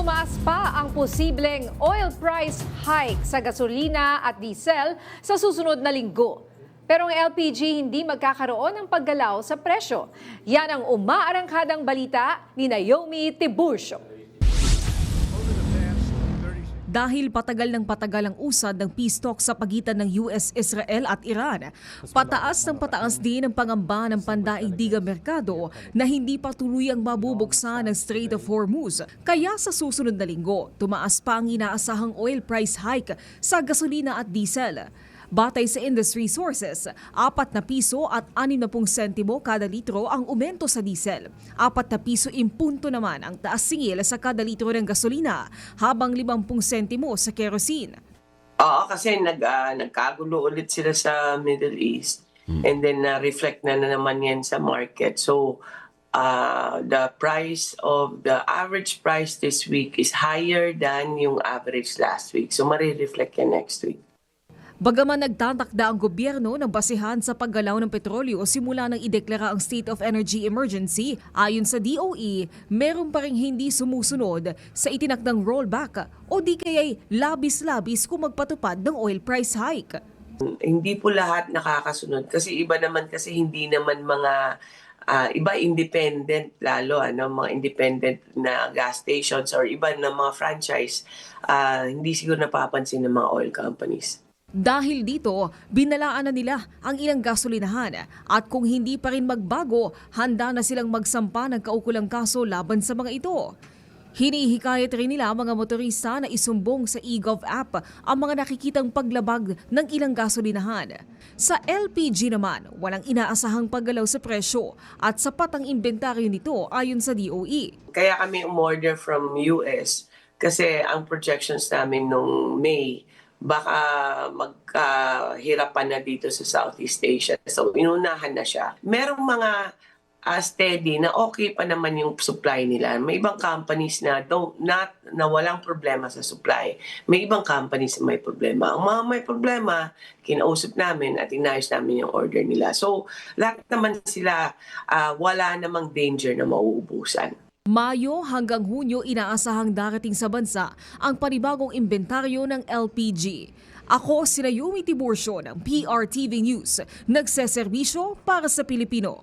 Tumaas pa ang posibleng oil price hike sa gasolina at diesel sa susunod na linggo. Pero ang LPG hindi magkakaroon ng paggalaw sa presyo. Yan ang umaarangkadang balita ni Naomi Tiburcio. Dahil patagal ng patagal ang usad ng peace talks sa pagitan ng US, Israel at Iran, pataas ng pataas din ang pangamba ng pandaigdigang merkado na hindi pa tuluyang mabubuksan ng Strait of Hormuz. Kaya sa susunod na linggo, tumaas pa ang inaasahang oil price hike sa gasolina at diesel. Batay sa industry sources, 4 na piso at 60 sentimo kada litro ang aumento sa diesel. 4 na piso impunto naman ang taas singil sa kada litro ng gasolina, habang 50 sentimo sa kerosene. Oo, kasi nagkagulo ulit sila sa Middle East. And then reflect na naman yan sa market. So the average price this week is higher than yung average last week. So marireflect yan next week. Bagaman nagtatakda ang gobyerno ng basihan sa paggalaw ng petrolyo simula nang ideklara ang state of energy emergency, ayon sa DOE, meron pa ring hindi sumusunod sa itinakdang rollback o di kaya'y labis-labis kung magpatupad ng oil price hike. Hindi po lahat nakakasunod kasi iba naman kasi hindi naman mga iba independent lalo mga independent na gas stations or iba na mga franchise hindi siguro napapansin ng mga oil companies. Dahil dito, binalaan na nila ang ilang gasolinahan at kung hindi pa rin magbago, handa na silang magsampa ng kaukulang kaso laban sa mga ito. Hinihikayat rin nila mga motorista na isumbong sa eGov app ang mga nakikitang paglabag ng ilang gasolinahan. Sa LPG naman, walang inaasahang paggalaw sa presyo at sapat ang inventaryo nito ayon sa DOE. Kaya kami umorder from US kasi ang projections namin nung May baka magkahirapan na dito sa Southeast Asia. So, inunahan na siya. Merong mga steady na okay pa naman yung supply nila. May ibang companies na walang problema sa supply. May ibang companies na may problema. Ang mga may problema, kinausap namin at inayos namin yung order nila. So, lahat naman sila, wala namang danger na mauubusan. Mayo hanggang Hunyo inaasahang darating sa bansa ang panibagong inventaryo ng LPG. Ako si Naomi Tiburcio ng PRTV News, nagseserbisyo para sa Pilipino.